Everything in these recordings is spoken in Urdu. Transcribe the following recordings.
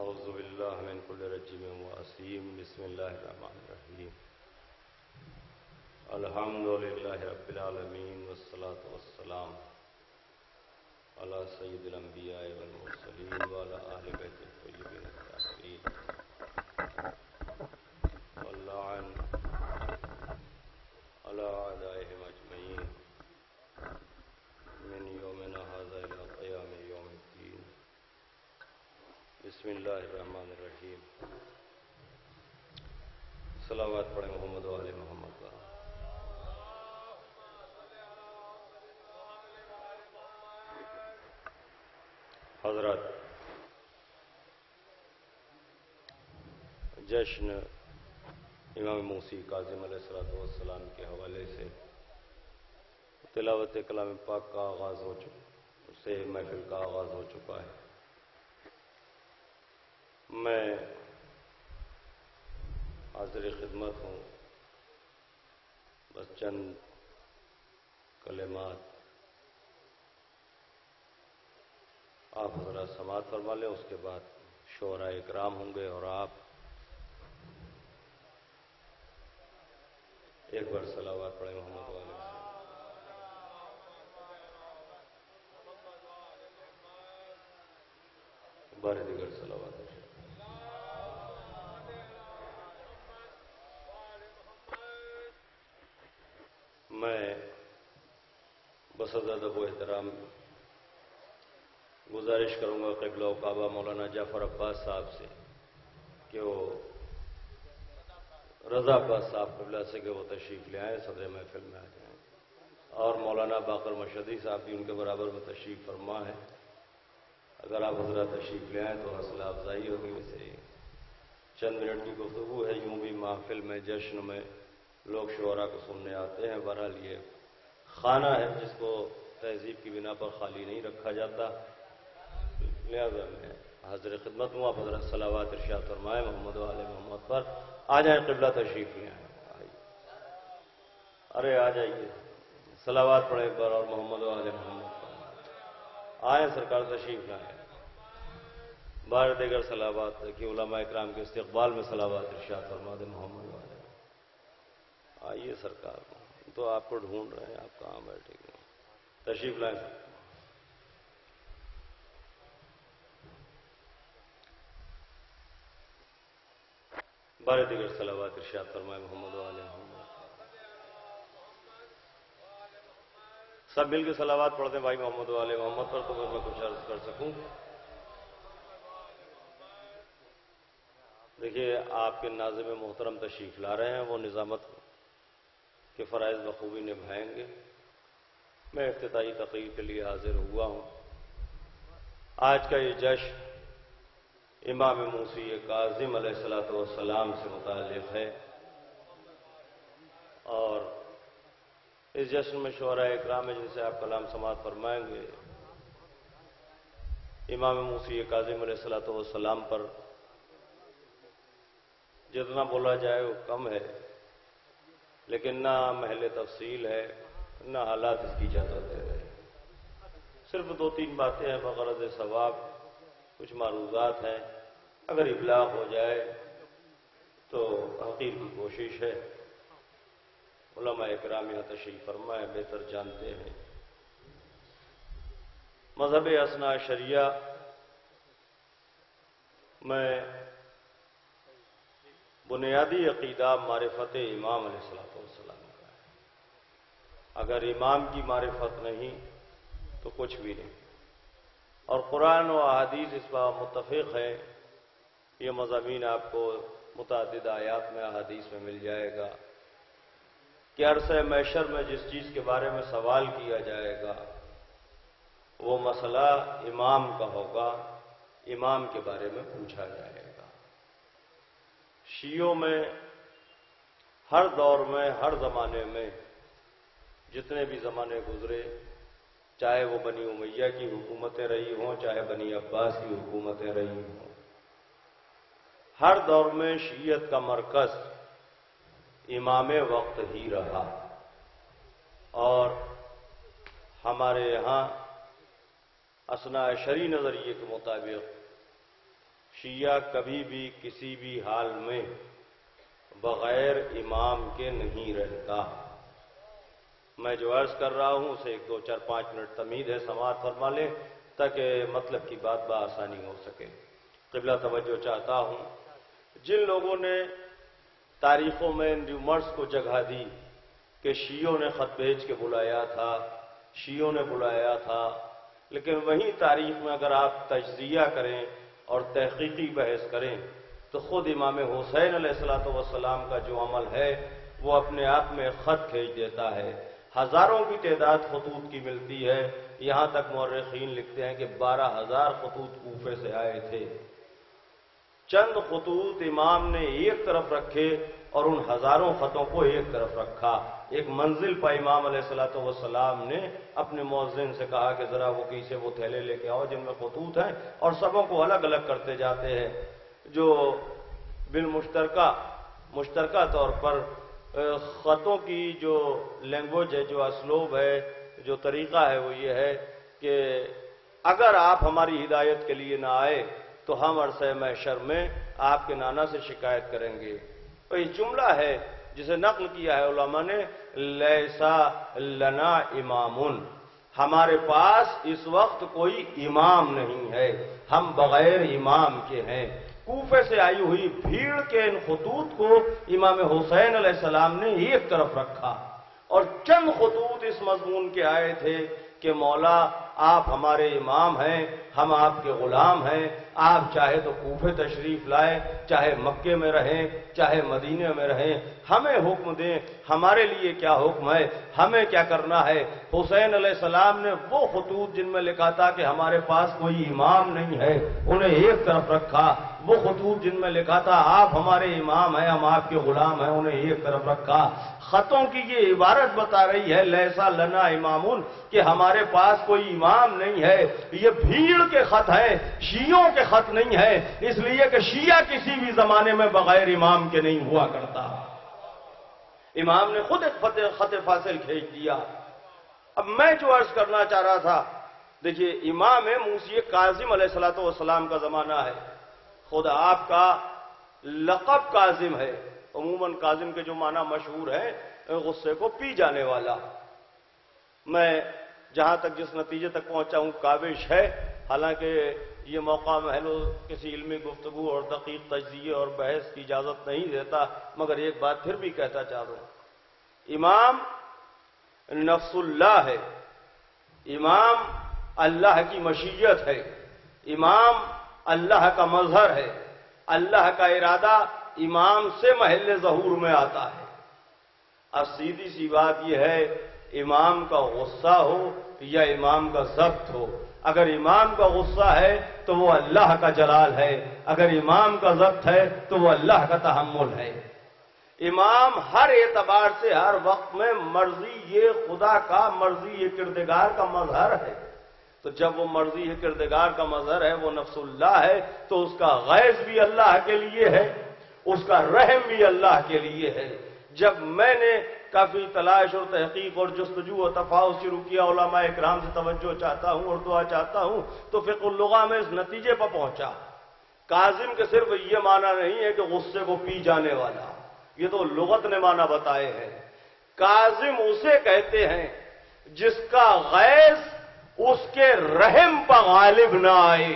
اعوذ باللہ من کل رجیم واسیم بسم اللہ الرحمن الرحیم الحمد للہ رب العالمین والصلاة والسلام علی سید الانبیاء والمرسلین وعلی آل بیت الطیبین الطاہرین واللعن علی اعدائہم اجمعین من یومنا ھذا الی قیام یوم الدین بسم اللہ الرحمن الرحیم صلوات پڑھیں محمد و آل محمد کا حضرات جشن امام موسی کاظم علیہ السلام کے حوالے سے تلاوت کلام پاک کا آغاز ہو چکا سے محفل کا آغاز ہو چکا ہے۔ میں حاضر خدمت ہوں، بس چند کلمات آپ حضرات سماعت فرما لیں، اس کے بعد شعراء اکرام ہوں گے اور آپ ایک بار صلوات پڑھیں محمد و آل محمد۔ بار دیگر صلوات میں بس ادب و احترام گزارش کروں گا قبلہ و کعبہ مولانا جعفر عباس صاحب سے کہ وہ رضا عباس صاحب قبلہ سے کہ وہ تشریف لے آئیں، صدر محفل میں آ جائیں، اور مولانا باقر مشہدی صاحب بھی ان کے برابر میں تشریف فرما ہے۔ اگر آپ حضرات تشریف لے آئیں تو حوصلہ افزائی ہوگی۔ ویسے چند منٹ کی گفتگو ہے، یوں بھی محفل میں جشن میں لوگ شعراء کو سننے آتے ہیں، بہرحال یہ خانہ ہے جس کو تہذیب کی بنا پر خالی نہیں رکھا جاتا، لہذا میں حاضر خدمت ہوں۔ آپ حضرت صلوات ارشاد فرمائیں محمد و آل محمد پر۔ آ جائیں، قبلہ تشریف لے آئیں، ارے آ جائیے، صلوات پڑھیں ایک بار اور محمد و آل محمد پر آئیں، سرکار تشریف لائیں۔ بار دیگر صلوات کہ علماء اکرام کے استقبال میں صلوات ارشاد فرما دیں محمد و آل۔ آئیے سرکار، تو آپ کو ڈھونڈ رہے ہیں، آپ کہاں بیٹھے گئے، تشریف لائیں۔ بار دیگر صلوات ارشاد فرمائے محمد و آل محمد۔ سب مل کے صلوات پڑھتے ہیں بھائی محمد و آل محمد پر، تو میں کچھ عرض کر سکوں۔ دیکھیے، آپ کے ناظم محترم تشریف لا رہے ہیں، وہ نظامت کے فرائض بخوبی نبھائیں گے۔ میں افتتاحی تقریر کے لیے حاضر ہوا ہوں۔ آج کا یہ جشن امام موسی کاظم علیہ السلام سے متعلق ہے، اور اس جشن میں شعراء اکرام ہیں جن سے آپ کلام سماعت فرمائیں گے۔ امام موسی کاظم علیہ السلام پر جتنا بولا جائے وہ کم ہے، لیکن نہ محل تفصیل ہے، نہ حالات اس کی اجازت ہے۔ صرف دو تین باتیں ہیں بغرض ثواب، کچھ معروضات ہیں، اگر ابلاغ ہو جائے تو حقیر کی کوشش ہے۔ علماء اکرام یہاں تشریف فرمائے، بہتر جانتے ہیں۔ مذہب اثنا شریعہ میں بنیادی عقیدہ معرفت امام علیہ السلام کا ہے۔ اگر امام کی معرفت نہیں تو کچھ بھی نہیں، اور قرآن و احادیث اس پر متفق ہے۔ یہ مضامین آپ کو متعدد آیات میں احادیث میں مل جائے گا کہ عرصہ محشر میں جس چیز کے بارے میں سوال کیا جائے گا وہ مسئلہ امام کا ہوگا، امام کے بارے میں پوچھا جائے گا۔ شیعوں میں ہر دور میں، ہر زمانے میں، جتنے بھی زمانے گزرے، چاہے وہ بنی امیہ کی حکومتیں رہی ہوں، چاہے بنی عباس کی حکومتیں رہی ہوں، ہر دور میں شیعت کا مرکز امام وقت ہی رہا۔ اور ہمارے یہاں اثنا عشری نظریے کے مطابق شیعہ کبھی بھی کسی بھی حال میں بغیر امام کے نہیں رہتا۔ میں جو عرض کر رہا ہوں اسے 1 2 4 5 منٹ تمہید ہے، سماعت فرما لیں تاکہ مطلب کی بات بآسانی ہو سکے۔ قبلہ توجہ چاہتا ہوں، جن لوگوں نے تاریخوں میں ریومرز کو جگہ دی کہ شیعوں نے خط بھیج کے بلایا تھا، شیعوں نے بلایا تھا، لیکن وہیں تاریخ میں اگر آپ تجزیہ کریں اور تحقیقی بحث کریں تو خود امام حسین علیہ السلام کا جو عمل ہے وہ اپنے آپ میں خط کھینچ دیتا ہے۔ ہزاروں کی تعداد خطوط کی ملتی ہے، یہاں تک مورخین لکھتے ہیں کہ 12,000 خطوط کوفے سے آئے تھے۔ چند خطوط امام نے ایک طرف رکھے اور ان ہزاروں خطوں کو ایک طرف رکھا۔ ایک منزل پر امام علیہ السلام نے اپنے مؤذن سے کہا کہ ذرا وہ کہیں سے وہ تھیلے لے کے آؤ جن میں خطوط ہیں، اور سبوں کو الگ الگ کرتے جاتے ہیں۔ جو مشترکہ طور پر خطوں کی جو لینگویج ہے، جو اسلوب ہے، جو طریقہ ہے، وہ یہ ہے کہ اگر آپ ہماری ہدایت کے لیے نہ آئے تو ہم عرصہ محشر میں آپ کے نانا سے شکایت کریں گے۔ تو یہ جملہ ہے جسے نقل کیا ہے علماء نے، لیسا لنا امام، ہمارے پاس اس وقت کوئی امام نہیں ہے، ہم بغیر امام کے ہیں۔ کوفے سے آئی ہوئی بھیڑ کے ان خطوط کو امام حسین علیہ السلام نے ایک طرف رکھا، اور چند خطوط اس مضمون کے آئے تھے کہ مولا آپ ہمارے امام ہیں، ہم آپ کے غلام ہیں، آپ چاہے تو کوفے تشریف لائیں، چاہے مکے میں رہیں، چاہے مدینے میں رہیں، ہمیں حکم دیں، ہمارے لیے کیا حکم ہے، ہمیں کیا کرنا ہے۔ حسین علیہ السلام نے وہ خطوط جن میں لکھا تھا کہ ہمارے پاس کوئی امام نہیں ہے انہیں ایک طرف رکھا، وہ خطوط جن میں لکھا تھا آپ ہمارے امام ہیں، ہم آپ کے غلام ہیں، انہیں ایک طرف رکھا۔ خطوں کی یہ عبارت بتا رہی ہے لیسا لنا امام، کہ ہمارے پاس کوئی امام نہیں ہے۔ یہ بھیڑ کے خط ہیں، شیعوں کے خط نہیں ہے، اس لیے کہ شیعہ کسی بھی زمانے میں بغیر امام کے نہیں ہوا کرتا۔ امام نے خود ایک خط فاصل کھینچ دیا۔ اب میں جو عرض کرنا چاہ رہا تھا، دیکھیے امام موسی کاظم علیہ السلام کا زمانہ ہے، خود آپ کا لقب کاظم ہے۔ عموماً کاظم کے جو معنی مشہور ہیں، غصے کو پی جانے والا۔ میں جہاں تک جس نتیجے تک پہنچا ہوں کاوش ہے، حالانکہ یہ موقع محل کسی علمی گفتگو اور دقیق تجزیے اور بحث کی اجازت نہیں دیتا، مگر ایک بات پھر بھی کہتا چاہ رہا ہوں، امام نفس اللہ ہے، امام اللہ کی مشیت ہے، امام اللہ کا مظہر ہے، اللہ کا ارادہ امام سے محل ظہور میں آتا ہے۔ اب سیدھی سی بات یہ ہے، امام کا غصہ ہو یا امام کا ضبط ہو، اگر امام کا غصہ ہے تو وہ اللہ کا جلال ہے، اگر امام کا ضبط ہے تو وہ اللہ کا تحمل ہے۔ امام ہر اعتبار سے ہر وقت میں مرضی یہ خدا کا، مرضی یہ کردگار کا مظہر ہے۔ تو جب وہ مرضی ہے کردگار کا مظہر ہے، وہ نفس اللہ ہے، تو اس کا غیظ بھی اللہ کے لیے ہے، اس کا رحم بھی اللہ کے لیے ہے۔ جب میں نے کافی تلاش اور تحقیق اور جستجو اور تفاوت شروع کیا، علماء اکرام سے توجہ چاہتا ہوں اور دعا چاہتا ہوں، تو فقہ اللغہ میں اس نتیجے پر پہنچا، کاظم کے صرف یہ معنی نہیں ہے کہ غصے کو پی جانے والا، یہ تو لغت نے معنی بتائے ہیں۔ کاظم اسے کہتے ہیں جس کا غیظ اس کے رحم پر غالب نہ آئے،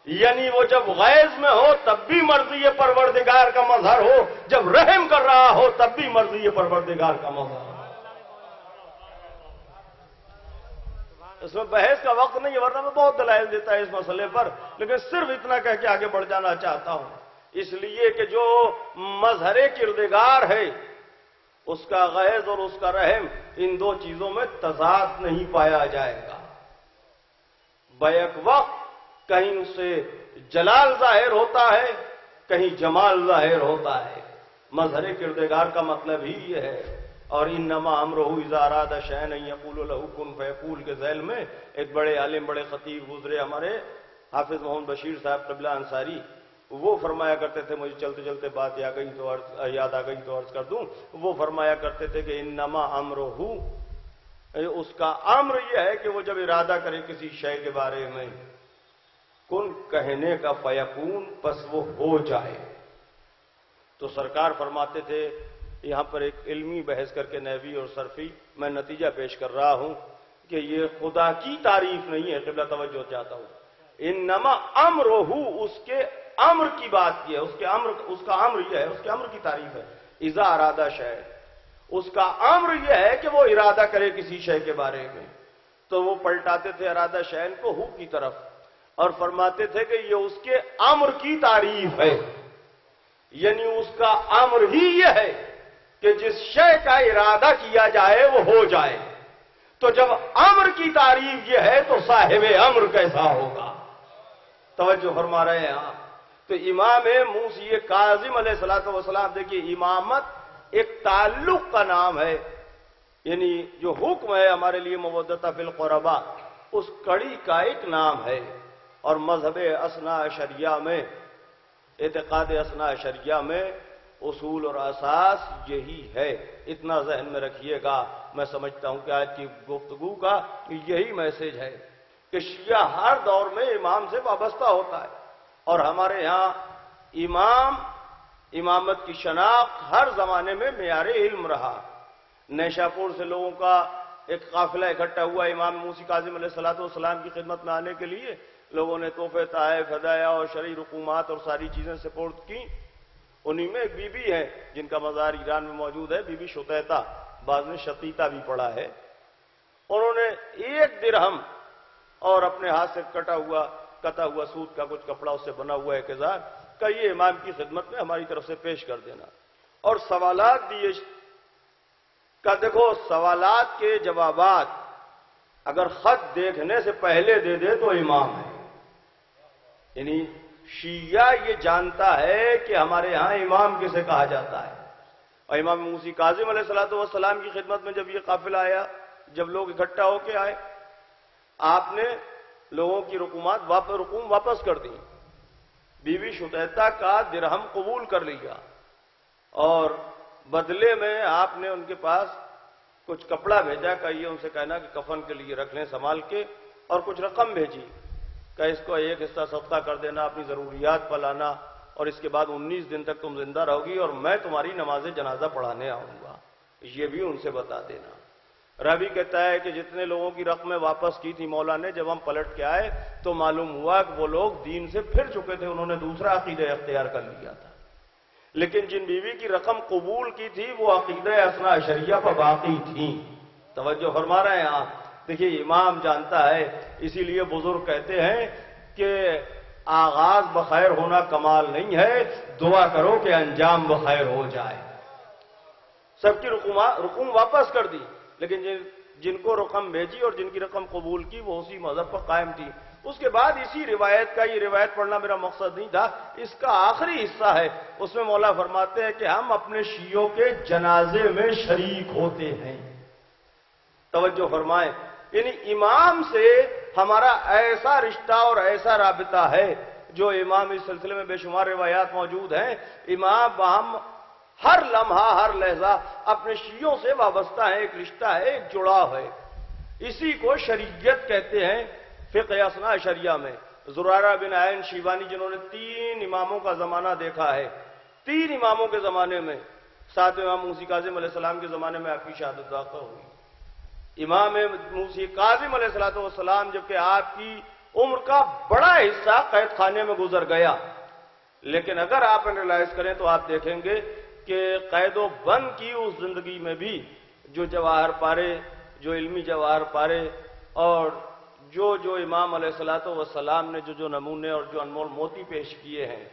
یعنی وہ جب غیظ میں ہو تب بھی مرضی پروردگار کا مظہر ہو، جب رحم کر رہا ہو تب بھی مرضی پروردگار کا مظہر ہو۔ اس میں بحث کا وقت نہیں ہے، ورنہ میں بہت دلائل دیتا ہے اس مسئلے پر، لیکن صرف اتنا کہہ کے آگے بڑھ جانا چاہتا ہوں، اس لیے کہ جو مظہر کردگار ہے اس کا غیظ اور اس کا رحم، ان دو چیزوں میں تضاد نہیں پایا جائے گا۔ بیک وقت کہیں اس سے جلال ظاہر ہوتا ہے، کہیں جمال ظاہر ہوتا ہے۔ مظہر کردگار کا مطلب ہی یہ ہے۔ اور انما امرہ اذا اراد شیئا ان یقول له کن فیکون کے ذیل میں ایک بڑے عالم، بڑے خطیب گزرے ہمارے حافظ محمد بشیر صاحب قبلہ انصاری، وہ فرمایا کرتے تھے، مجھے چلتے چلتے بات یاد آ گئی تو عرض کر دوں، وہ فرمایا کرتے تھے کہ انما امرہ، اس کا امر یہ ہے کہ وہ جب ارادہ کرے کسی شے کے بارے میں کن کہنے کا فیکون، بس وہ ہو جائے۔ تو سرکار فرماتے تھے، یہاں پر ایک علمی بحث کر کے نحوی اور صرفی میں نتیجہ پیش کر رہا ہوں کہ یہ خدا کی تعریف نہیں ہے، قبلہ توجہ چاہتا ہوں، انما امرہ، اس کے امر کی بات کی ہے، اس کا امر یہ ہے، اس کے امر کی تعریف ہے، اذا ارادہ شے، اس کا امر یہ ہے کہ وہ ارادہ کرے کسی شے کے بارے میں، تو وہ پلٹاتے تھے ارادہ شین کو ہو کی طرف اور فرماتے تھے کہ یہ اس کے امر کی تعریف ہے، یعنی اس کا امر ہی یہ ہے کہ جس شے کا ارادہ کیا جائے وہ ہو جائے۔ تو جب امر کی تعریف یہ ہے تو صاحب امر کیسا ہوگا؟ توجہ فرما رہے ہیں آپ۔ تو امام موسی کاظم علیہ السلام، دیکھیے امامت ایک تعلق کا نام ہے، یعنی جو حکم ہے ہمارے لیے مودۃ فی القربا، اس کڑی کا ایک نام ہے، اور مذہب اثنا عشریہ میں، اعتقاد اثنا عشریہ میں اصول اور اساس یہی ہے۔ اتنا ذہن میں رکھیے گا، میں سمجھتا ہوں کہ آج کی گفتگو کا یہی میسج ہے کہ شیعہ ہر دور میں امام سے وابستہ ہوتا ہے، اور ہمارے ہاں امامت کی شناخت ہر زمانے میں معیار علم رہا۔ نیشاپور سے لوگوں کا ایک قافلہ اکٹھا ہوا امام موسی کاظم علیہ السلام کی خدمت میں آنے کے لیے، لوگوں نے تحفے، تحائف، ہدایہ اور شرعی رقومات اور ساری چیزیں سپورٹ کی۔ انہی میں ایک بی بی ہے جن کا مزار ایران میں موجود ہے، بی بی شتیتا، بعض نے شتیتا بھی پڑھا ہے۔ انہوں نے 1 درہم اور اپنے ہاتھ سے کٹا ہوا سوت کا کچھ کپڑا، اس سے بنا ہوا ایک ہزار کا، یہ امام کی خدمت میں ہماری طرف سے پیش کر دینا، اور سوالات دیے کا۔ دیکھو سوالات کے جوابات اگر خط دیکھنے سے پہلے دے دے تو امام ہے، یعنی شیعہ یہ جانتا ہے کہ ہمارے ہاں امام کسے کہا جاتا ہے۔ اور امام موسی کاظم علیہ السلام کی خدمت میں جب یہ قافلہ آیا، جب لوگ اکٹھا ہو کے آئے، آپ نے لوگوں کی رقوم واپس کر دی، بی بی شتیتا کا درہم قبول کر لیا، اور بدلے میں آپ نے ان کے پاس کچھ کپڑا بھیجا کہ یہ ان سے کہنا کہ کفن کے لیے رکھ لیں سنبھال کے، اور کچھ رقم بھیجی کہ اس کو ایک حصہ صدقہ کر دینا، اپنی ضروریات پر لانا، اور اس کے بعد 19 دن تک تم زندہ رہو گی اور میں تمہاری نماز جنازہ پڑھانے آؤں گا، یہ بھی ان سے بتا دینا۔ راوی کہتا ہے کہ جتنے لوگوں کی رقمیں واپس کی تھی مولا نے، جب ہم پلٹ کے آئے تو معلوم ہوا کہ وہ لوگ دین سے پھر چکے تھے، انہوں نے دوسرا عقیدہ اختیار کر لیا تھا، لیکن جن بیوی کی رقم قبول کی تھی وہ عقیدہ اثنا عشریہ پر باقی تھیں۔ توجہ فرما رہے ہیں آپ؟ دیکھیے امام جانتا ہے، اسی لیے بزرگ کہتے ہیں کہ آغاز بخیر ہونا کمال نہیں ہے، دعا کرو کہ انجام بخیر ہو جائے۔ سب کی رقوم واپس کر دی، لیکن جن کو رقم بھیجی اور جن کی رقم قبول کی وہ اسی مذہب پر قائم تھی۔ اس کے بعد اسی روایت کا، یہ روایت پڑھنا میرا مقصد نہیں تھا، اس کا آخری حصہ ہے، اس میں مولا فرماتے ہیں کہ ہم اپنے شیعوں کے جنازے میں شریک ہوتے ہیں۔ توجہ فرمائیں، یعنی امام سے ہمارا ایسا رشتہ اور ایسا رابطہ ہے، جو امام اس سلسلے میں بے شمار روایات موجود ہیں، امام ہم ہر لمحہ ہر لہجہ اپنے شیعوں سے وابستہ ہے، ایک رشتہ ہے، ایک جڑاؤ ہے، اسی کو شریعت کہتے ہیں۔ فقہ اثنا عشریہ میں زرارہ بن عین شیبانی، جنہوں نے 3 اماموں کا زمانہ دیکھا ہے، 3 اماموں کے زمانے میں، 7 امام موسی کاظم علیہ السلام کے زمانے میں آپ کی شہادت واقع ہوئی۔ امام موسی کاظم علیہ السلام جبکہ آپ کی عمر کا بڑا حصہ قید خانے میں گزر گیا، لیکن اگر آپ انالائز کریں تو آپ دیکھیں گے کہ قید و بند کی اس زندگی میں بھی جو جواہر پارے، جو علمی جواہر پارے، اور جو امام علیہ السلام نے جو نمونے اور جو انمول موتی پیش کیے ہیں،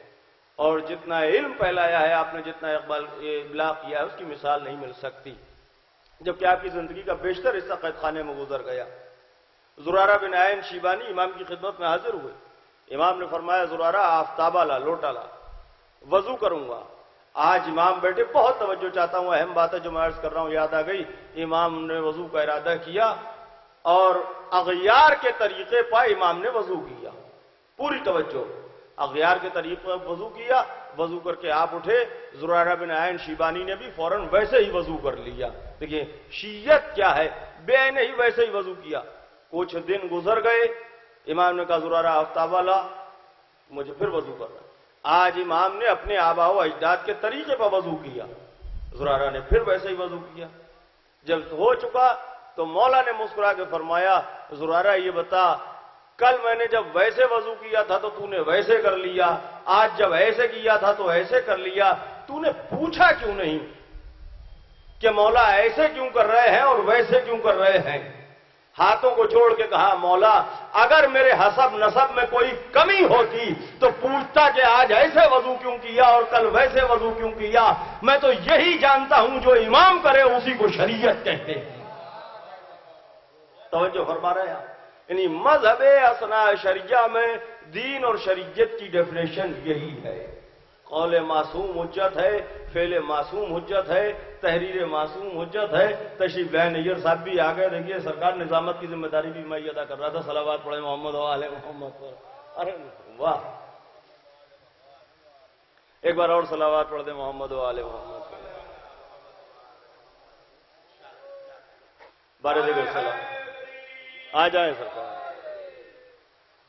اور جتنا علم پھیلایا ہے آپ نے، جتنا ابلاغ کیا ہے، اس کی مثال نہیں مل سکتی، جبکہ آپ کی زندگی کا بیشتر حصہ قید خانے میں گزر گیا۔ زرارہ بن عین شیبانی امام کی خدمت میں حاضر ہوئے، امام نے فرمایا زرارہ آفتابہ لا، لوٹا لا، وضو کروں گا۔ آج امام بیٹھے، بہت توجہ چاہتا ہوں، اہم بات ہے جو میں عرض کر رہا ہوں یاد آ گئی۔ امام نے وضو کا ارادہ کیا اور اغیار کے طریقے پر امام نے وضو کیا، پوری توجہ، اغیار کے طریقے پر وضو کیا، وضو کر کے آپ اٹھے۔ زرارہ بن عین شیبانی نے بھی فوراً ویسے ہی وضو کر لیا۔ دیکھیں شیعت کیا ہے، بے عین ہی ویسے ہی وضو کیا۔ کچھ دن گزر گئے، امام نے کہا زرارہ آفتابہ لا، مجھے پھر وضو کرنا۔ آج امام نے اپنے آباء و اجداد کے طریقے پر وضو کیا، زرارہ نے پھر ویسے ہی وضو کیا۔ جب ہو چکا تو مولا نے مسکرا کے فرمایا، زرارہ یہ بتا، کل میں نے جب ویسے وضو کیا تھا تو نے ویسے کر لیا، آج جب ایسے کیا تھا تو ایسے کر لیا، نے پوچھا کیوں نہیں کہ مولا ایسے کیوں کر رہے ہیں اور ویسے کیوں کر رہے ہیں؟ ہاتھوں کو جوڑ کے کہا، مولا اگر میرے حسب نسب میں کوئی کمی ہوتی تو پوچھتا کہ آج ایسے وضو کیوں کیا اور کل ویسے وضو کیوں کیا۔ میں تو یہی جانتا ہوں جو امام کرے اسی کو شریعت کہتے ہیں۔ توجہ فرما رہے ہیں؟ یعنی مذہب اثنا شریعہ میں دین اور شریعت کی ڈیفینیشن یہی ہے۔ قول معصوم حجت ہے، فعل معصوم حجت ہے، تحریر معصوم حجت ہے۔ تشریف لائے نیر صاحب بھی آ گئے، دیکھیے سرکار نظامت کی ذمہ داری بھی میں ادا کر رہا تھا۔ صلوات پڑھے محمد و آل محمد پر۔ ارے واہ، ایک بار اور صلوات پڑھ دیں محمد و آل محمد پر۔ بارے دیگر سلام آ جائیں سرکار،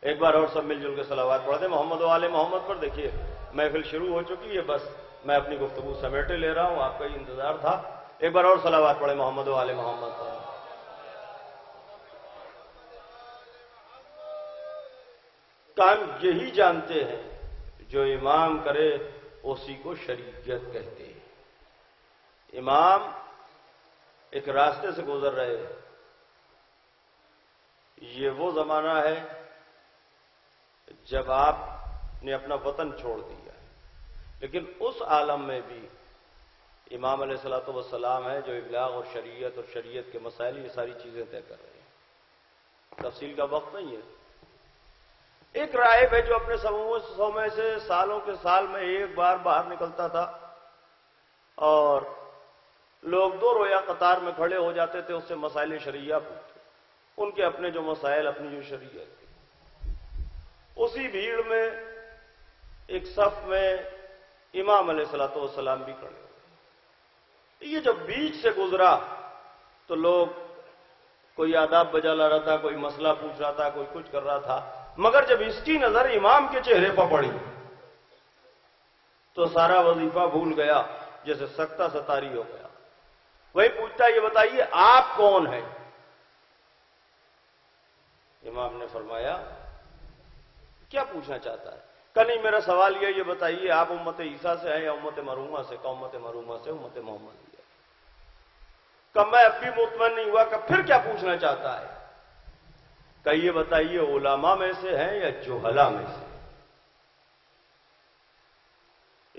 ایک بار اور سب مل جل کے صلوات پڑھ دیں محمد و آل محمد پر۔ دیکھیے محفل شروع ہو چکی ہے، بس میں اپنی گفتگو سمیٹے لے رہا ہوں، آپ کا ہی انتظار تھا۔ ایک بار اور صلوات پڑھیں محمد و آل محمد پر۔ کام یہی جانتے ہیں جو امام کرے اسی کو شریعت کہتے ہیں۔ امام ایک راستے سے گزر رہے ہیں، یہ وہ زمانہ ہے جب آپ نے اپنا وطن چھوڑ دیا ہے، لیکن اس عالم میں بھی امام علیہ الصلوۃ والسلام ہے جو ابلاغ اور شریعت کے مسائل یہ ساری چیزیں طے کر رہے ہیں۔ تفصیل کا وقت نہیں ہے۔ ایک راہب ہے جو اپنے سومے سے سالوں کے سال میں ایک بار باہر نکلتا تھا اور لوگ دو رویا قطار میں کھڑے ہو جاتے تھے، اس سے مسائل شرعیہ پوچھتے، ان کے اپنے جو مسائل، اپنی جو شریعت تھی۔ اسی بھیڑ میں ایک صف میں امام علیہ الصلوۃ والسلام بھی کھڑے ہوئے۔ یہ جب بیچ سے گزرا تو لوگ کوئی آداب بجا لا رہا تھا، کوئی مسئلہ پوچھ رہا تھا، کوئی کچھ کر رہا تھا، مگر جب اس کی نظر امام کے چہرے پر پڑی تو سارا وظیفہ بھول گیا، جیسے سکتہ ستاری ہو گیا۔ وہی پوچھتا، یہ بتائیے آپ کون ہیں؟ امام نے فرمایا، کیا پوچھنا چاہتا ہے؟ کہ نہیں، میرا سوال یہ بتائیے آپ امت عیسیٰ سے ہیں یا امت مرحومہ سے؟ کہ امت مرحومہ سے، امت محمد ہے۔ کہ میں اب بھی مطمئن نہیں ہوا، کہ پھر کیا پوچھنا چاہتا ہے؟ کہ یہ بتائیے علماء میں سے ہیں یا جہلا میں سے؟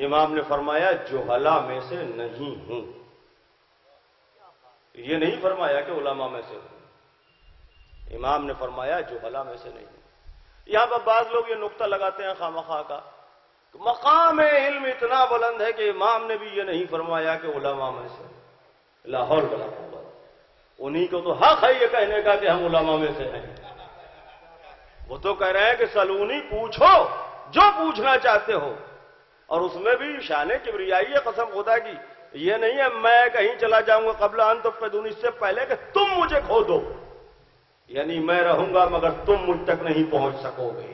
امام نے فرمایا، جہلا میں سے نہیں ہوں۔ یہ نہیں فرمایا کہ علماء میں سے ہوں، امام نے فرمایا جہلا میں سے نہیں ہوں۔ یہاں پر بعض لوگ یہ نقطہ لگاتے ہیں خامخواہ کا، مقام علم اتنا بلند ہے کہ امام نے بھی یہ نہیں فرمایا کہ علماء میں سے۔ لاہور بلا قوت، انہی کو تو حق ہے یہ کہنے کا کہ ہم علماء میں سے ہیں۔ وہ تو کہہ رہے ہیں کہ سلونی، پوچھو جو پوچھنا چاہتے ہو، اور اس میں بھی شان کبریائی ہے قسم خدا کی۔ یہ نہیں ہے میں کہیں چلا جاؤں گا قبل ان تفقدون، اس سے پہلے کہ تم مجھے کھو دو، یعنی میں رہوں گا مگر تم مجھ تک نہیں پہنچ سکو گے۔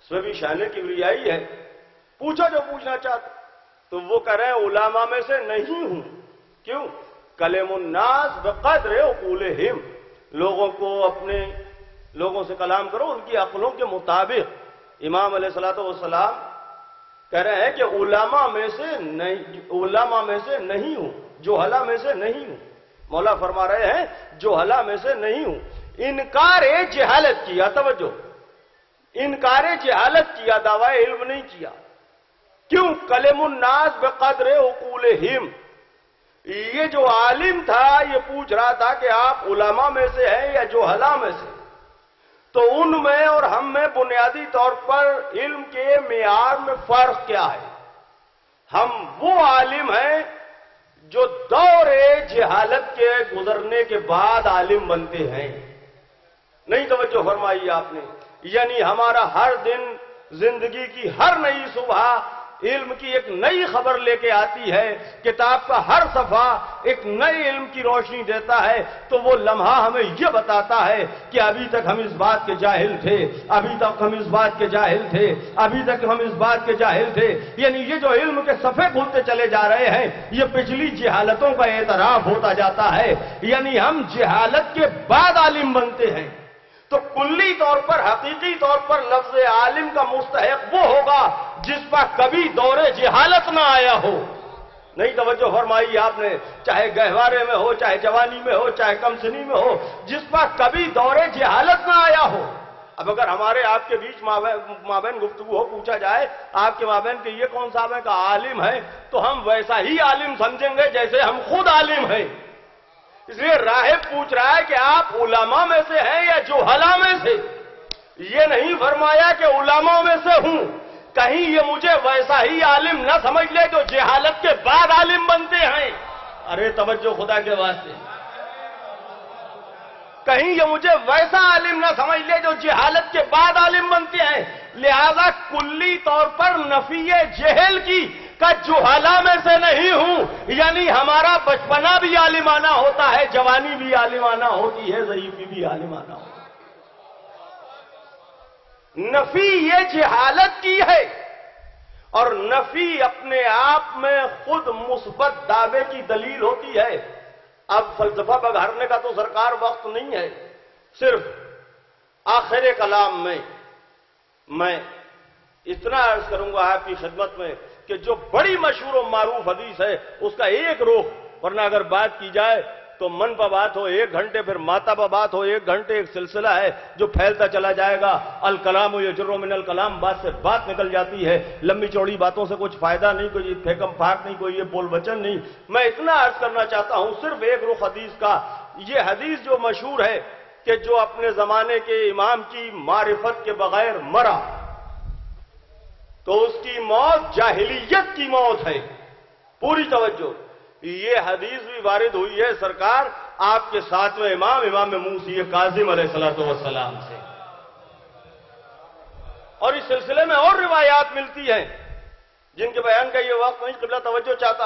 اس میں بھی شان کبریائی ہے، پوچھو جو پوچھنا چاہتے۔ تو وہ کہہ رہے ہیں علماء میں سے نہیں ہوں۔ کیوں؟ کلم الناس بقدر عقولہم، لوگوں سے کلام کرو ان کی عقلوں کے مطابق۔ امام علیہ الصلوۃ والسلام کہہ رہے ہیں کہ علماء میں سے نہیں ہوں، جہلا میں سے نہیں ہوں۔ مولا فرما رہے ہیں جہلا میں سے نہیں ہوں۔ انکار جہالت کیا، توجہ، انکار جہالت کیا، دعوی علم نہیں کیا۔ کیوں؟ کلم الناس بقدر عقولہم، یہ جو عالم تھا یہ پوچھ رہا تھا کہ آپ علماء میں سے ہیں یا جہلا میں سے؟ تو ان میں اور ہم میں بنیادی طور پر علم کے معیار میں فرق کیا ہے؟ ہم وہ عالم ہیں جو دور جہالت کے گزرنے کے بعد عالم بنتے ہیں۔ نہیں توجہ فرمائی آپ نے؟ یعنی ہمارا ہر دن زندگی کی ہر نئی صبح علم کی ایک نئی خبر لے کے آتی ہے، کتاب کا ہر صفحہ ایک نئے علم کی روشنی دیتا ہے، تو وہ لمحہ ہمیں یہ بتاتا ہے کہ ابھی تک ہم اس بات کے جاہل تھے، ابھی تک ہم اس بات کے جاہل تھے، ابھی تک ہم اس بات کے جاہل تھے۔ یعنی یہ جو علم کے صفحے کھلتے چلے جا رہے ہیں، یہ پچھلی جہالتوں کا اعتراف ہوتا جاتا ہے، یعنی ہم جہالت کے بعد عالم بنتے ہیں۔ تو کلی طور پر، حقیقی طور پر لفظ عالم کا مستحق وہ ہوگا جس پر کبھی دور جہالت نہ آیا ہو۔ نہیں توجہ فرمائی آپ نے، چاہے گہوارے میں ہو، چاہے جوانی میں ہو، چاہے کم سنی میں ہو، جس پر کبھی دور جہالت نہ آیا ہو۔ اب اگر ہمارے آپ کے بیچ مابین گفتگو ہو، پوچھا جائے آپ کے مابین کہ یہ کون صاحب ہے کا عالم ہے، تو ہم ویسا ہی عالم سمجھیں گے جیسے ہم خود عالم ہیں۔ اس لیے راہب پوچھ رہا ہے کہ آپ علماء میں سے ہیں یا جہلاء میں سے؟ یہ نہیں فرمایا کہ علماء میں سے ہوں، کہیں یہ مجھے ویسا ہی عالم نہ سمجھ لے جو جہالت کے بعد عالم بنتے ہیں۔ ارے توجہ خدا کے واسطے، کہیں یہ مجھے ویسا عالم نہ سمجھ لے جو جہالت کے بعد عالم بنتے ہیں۔ لہذا کلی طور پر نفی جہل کی کا جہلاء میں سے نہیں ہوں، یعنی ہمارا بچپنا بھی عالمانہ ہوتا ہے، جوانی بھی عالمانہ ہوتی ہے، ضعیفی بھی عالمانہ ہوتی ہے۔ نفی یہ جہالت کی ہے، اور نفی اپنے آپ میں خود مثبت دعوے کی دلیل ہوتی ہے۔ اب فلسفہ بگھارنے کا تو سرکار وقت نہیں ہے، صرف آخر کلام میں اتنا عرض کروں گا آپ کی خدمت میں کہ جو بڑی مشہور و معروف حدیث ہے اس کا ایک رخ، ورنہ اگر بات کی جائے تو من پہ بات ہو 1 گھنٹے، پھر ماتا پہ بات ہو 1 گھنٹے، ایک سلسلہ ہے جو پھیلتا چلا جائے گا۔ الکلام یجر من الکلام، بات سے بات نکل جاتی ہے، لمبی چوڑی باتوں سے کچھ فائدہ نہیں، کوئی پھیکم پھاک نہیں، کوئی یہ بول بچن نہیں۔ میں اتنا عرض کرنا چاہتا ہوں صرف ایک رخ حدیث کا۔ یہ حدیث جو مشہور ہے کہ جو اپنے زمانے کے امام کی معرفت کے بغیر مرا تو اس کی موت جاہلیت کی موت ہے۔ پوری توجہ، یہ حدیث بھی وارد ہوئی ہے سرکار آپ کے 7ویں امام موسی کاظم علیہ السلام سے، اور اس سلسلے میں اور روایات ملتی ہیں جن کے بیان کا یہ وقت نہیں قبلہ توجہ چاہتا،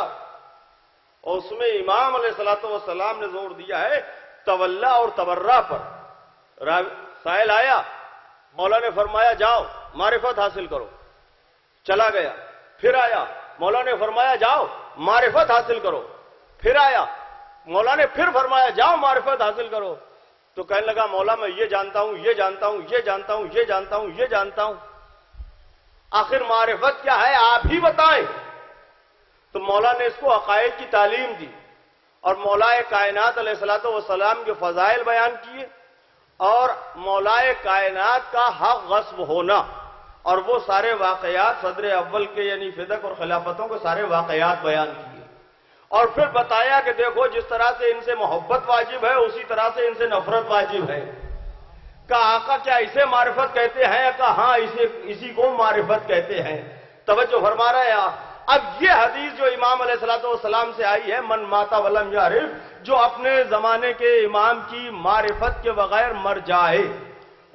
اور اس میں امام علیہ السلام نے زور دیا ہے تولا اور تبرہ پر۔ سائل آیا، مولا نے فرمایا جاؤ معرفت حاصل کرو، چلا گیا، پھر آیا، مولا نے فرمایا جاؤ معرفت حاصل کرو، پھر آیا، مولا نے پھر فرمایا جاؤ معرفت حاصل کرو، تو کہنے لگا مولا میں یہ جانتا ہوں، یہ جانتا ہوں، یہ جانتا ہوں، یہ جانتا ہوں، یہ جانتا ہوں، آخر معرفت کیا ہے آپ ہی بتائیں۔ تو مولا نے اس کو عقائد کی تعلیم دی، اور مولا کائنات علیہ السلام کے فضائل بیان کیے، اور مولا کائنات کا حق غصب ہونا، اور وہ سارے واقعات صدر اول کے یعنی فدق اور خلافتوں کے سارے واقعات بیان کیے، اور پھر بتایا کہ دیکھو جس طرح سے ان سے محبت واجب ہے اسی طرح سے ان سے نفرت واجب ہے۔ کہا آقا کیا اسے معرفت کہتے ہیں؟ کہا ہاں اسی کو معرفت کہتے ہیں۔ توجہ فرما رہے ہیں۔ اب یہ حدیث جو امام علیہ السلام سے آئی ہے، من ماتا ولم یعرف، جو اپنے زمانے کے امام کی معرفت کے بغیر مر جائے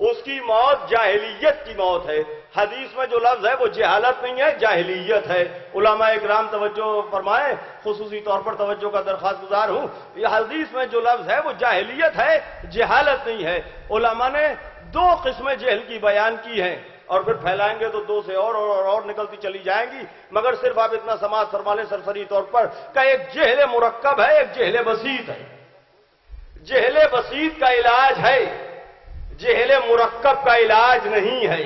اس کی موت جاہلیت کی موت ہے۔ حدیث میں جو لفظ ہے وہ جہالت نہیں ہے، جاہلیت ہے۔ علماء اکرام توجہ فرمائیں، خصوصی طور پر توجہ کا درخواست گزار ہوں، یہ حدیث میں جو لفظ ہے وہ جاہلیت ہے، جہالت نہیں ہے۔ علماء نے 2 قسمیں جہل کی بیان کی ہیں، اور پھر پھیلائیں گے تو 2 سے اور نکلتی چلی جائیں گی، مگر صرف آپ اتنا سماعت فرما لیں سرسری طور پر کہ ایک جہل مرکب ہے، ایک جہل بسیط ہے۔ جہل بسیط کا علاج ہے، جہل مرکب کا علاج نہیں ہے۔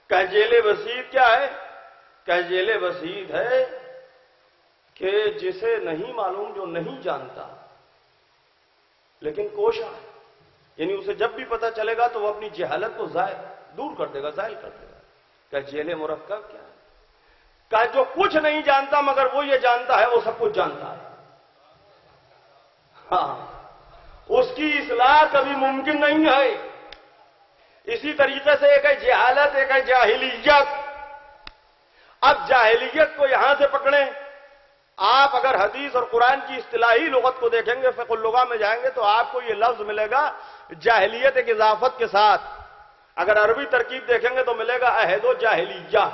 کہ جہل بسیط کیا ہے؟ کہ جہل بسیط ہے کہ جسے نہیں معلوم، جو نہیں جانتا لیکن کوشاں ہے، یعنی اسے جب بھی پتہ چلے گا تو وہ اپنی جہالت کو دور کر دے گا، زائل کر دے گا۔ کہ جہل مرکب کیا ہے؟ کہ جو کچھ نہیں جانتا مگر وہ یہ جانتا ہے وہ سب کچھ جانتا ہے۔ ہاں، اس کی اصلاح کبھی ممکن نہیں ہے۔ اسی طریقے سے ایک ہے جہالت، ایک ہے جاہلیت۔ اب جاہلیت کو یہاں سے پکڑیں، آپ اگر حدیث اور قرآن کی اصطلاحی لغت کو دیکھیں گے، فقہ اللغہ میں جائیں گے تو آپ کو یہ لفظ ملے گا جاہلیت ایک اضافت کے ساتھ۔ اگر عربی ترکیب دیکھیں گے تو ملے گا عہد و جاہلیہ،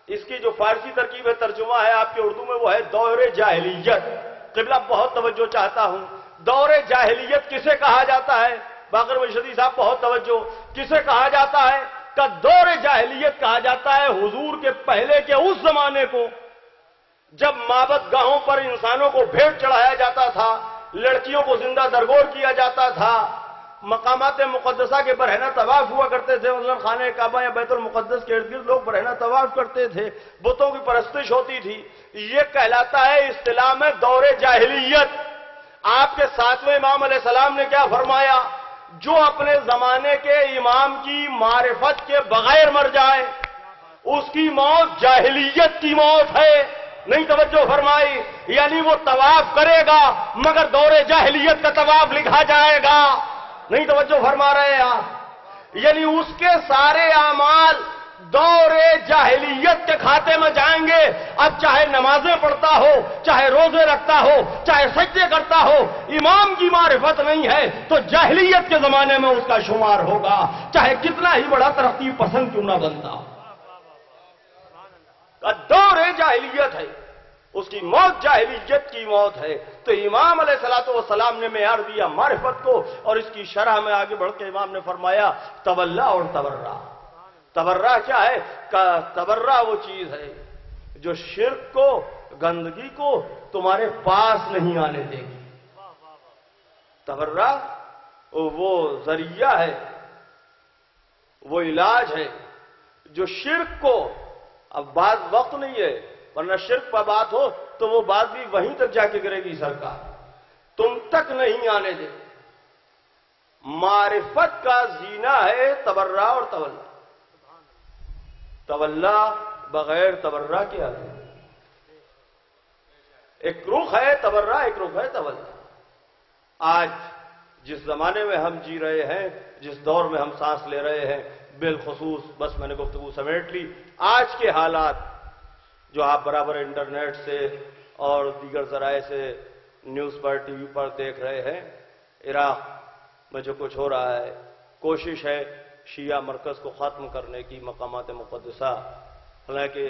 اس کی جو فارسی ترکیب ہے، ترجمہ ہے آپ کے اردو میں، وہ ہے دور جاہلیت۔ قبلہ بہت توجہ چاہتا ہوں، دور جاہلیت کسے کہا جاتا ہے؟ باقر مشہدی صاحب بہت توجہ، کسے کہا جاتا ہے؟ کہ دور جاہلیت کہا جاتا ہے حضور کے پہلے کے اس زمانے کو جب معبد گاہوں پر انسانوں کو بھیٹ چڑھایا جاتا تھا، لڑکیوں کو زندہ درگور کیا جاتا تھا، مقامات مقدسہ کے برہنہ طواف ہوا کرتے تھے، مثلا خانہ کعبہ یا بیت المقدس کے ارد گرد لوگ برہنہ طواف کرتے تھے، بتوں کی پرستش ہوتی تھی، یہ کہلاتا ہے اصطلاح میں دور جاہلیت۔ آپ کے ساتویں امام علیہ السلام نے کیا فرمایا؟ جو اپنے زمانے کے امام کی معرفت کے بغیر مر جائے اس کی موت جاہلیت کی موت ہے۔ نہیں توجہ فرمائی؟ یعنی وہ طواف کرے گا مگر دور جاہلیت کا طواف لکھا جائے گا۔ نہیں توجہ فرما رہے ہیں آپ؟ یعنی اس کے سارے اعمال دور جاہلیت کے کھاتے میں جائیں گے۔ اب چاہے نمازیں پڑھتا ہو، چاہے روزے رکھتا ہو، چاہے سجدے کرتا ہو، امام کی معرفت نہیں ہے تو جاہلیت کے زمانے میں اس کا شمار ہوگا، چاہے کتنا ہی بڑا ترقی پسند کیوں نہ بنتا ہو۔ دور جاہلیت ہے، اس کی موت جاہلیت کی موت ہے۔ تو امام علیہ الصلوۃ والسلام نے معیار دیا معرفت کو، اور اس کی شرح میں آگے بڑھ کے امام نے فرمایا تولا اور تبرہ۔ تبرہ کیا ہے؟ تبرہ وہ چیز ہے جو شرک کو، گندگی کو تمہارے پاس نہیں آنے دے گی۔ تبرہ وہ ذریعہ ہے، وہ علاج ہے جو شرک کو، اب بات وقت نہیں ہے ورنہ شرک پر بات ہو تو وہ بات بھی وہیں تک جا کے گرے گی سرکار، تم تک نہیں آنے دے۔ معرفت کا زینہ ہے تبرہ اور تولا۔ تولا بغیر تبرہ کے آگے، ایک رخ ہے تبرہ، ایک رخ ہے تولا۔ آج جس زمانے میں ہم جی رہے ہیں، جس دور میں ہم سانس لے رہے ہیں، بالخصوص بس میں نے گفتگو سمیٹ لی، آج کے حالات جو آپ برابر انٹرنیٹ سے اور دیگر ذرائع سے نیوز پر، ٹی وی پر دیکھ رہے ہیں، عراق میں جو کچھ ہو رہا ہے، کوشش ہے شیعہ مرکز کو ختم کرنے کی، مقامات مقدسہ، حالانکہ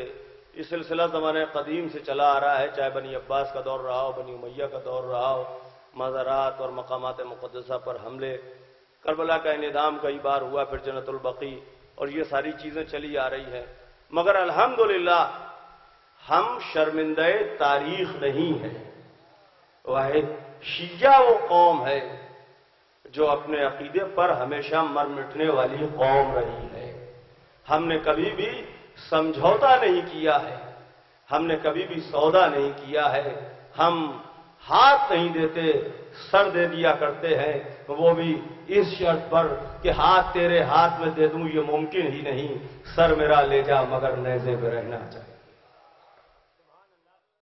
یہ سلسلہ زمانے قدیم سے چلا آ رہا ہے، چاہے بنی عباس کا دور رہا ہو، بنی امیہ کا دور رہا ہو، مزارات اور مقامات مقدسہ پر حملے، کربلا کا انہدام کئی بار ہوا، پھر جنت البقیع، اور یہ ساری چیزیں چلی آ رہی ہیں، مگر الحمدللہ ہم شرمندہ تاریخ نہیں ہیں۔ واحد شیعہ وہ قوم ہے جو اپنے عقیدے پر ہمیشہ مر مٹنے والی قوم رہی ہے۔ ہم نے کبھی بھی سمجھوتا نہیں کیا ہے، ہم نے کبھی بھی سودا نہیں کیا ہے، ہم ہاتھ نہیں دیتے، سر دے دیا کرتے ہیں، وہ بھی اس شرط پر کہ ہاتھ تیرے ہاتھ میں دے دوں یہ ممکن ہی نہیں، سر میرا لے جا مگر نیزے پہ رہنا چاہیے۔